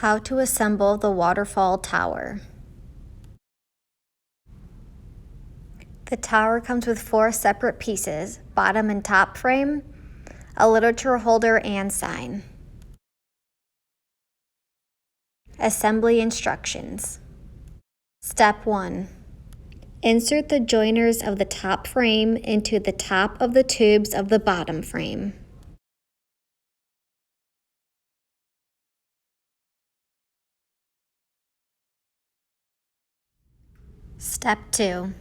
How to assemble the Waterfall tower. The tower comes with 4 separate pieces: bottom and top frame, a literature holder and sign. Assembly instructions. Step 1. Insert the joiners of the top frame into the top of the tubes of the bottom frame. Step 2.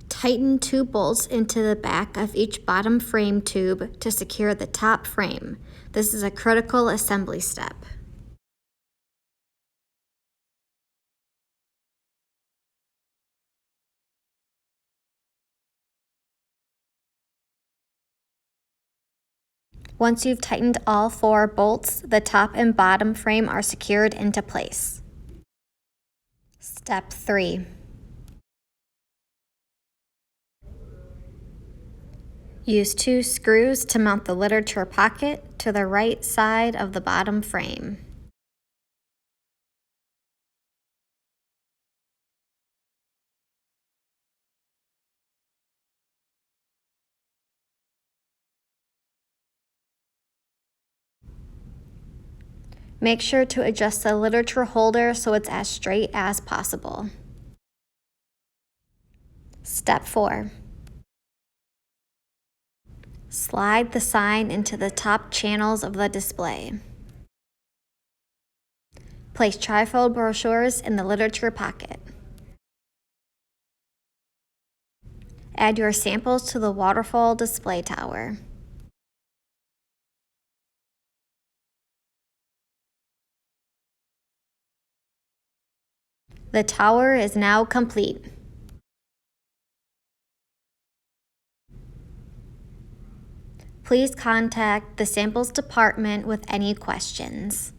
Tighten 2 bolts into the back of each bottom frame tube to secure the top frame. This is a critical assembly step. Once you've tightened all 4 bolts, the top and bottom frame are secured into place. Step 3. Use 2 screws to mount the literature pocket to the right side of the bottom frame. Make sure to adjust the literature holder so it's as straight as possible. Step 4. Slide the sign into the top channels of the display. Place trifold brochures in the literature pocket. Add your samples to the Waterfall display tower. The tower is now complete. Please contact the samples department with any questions.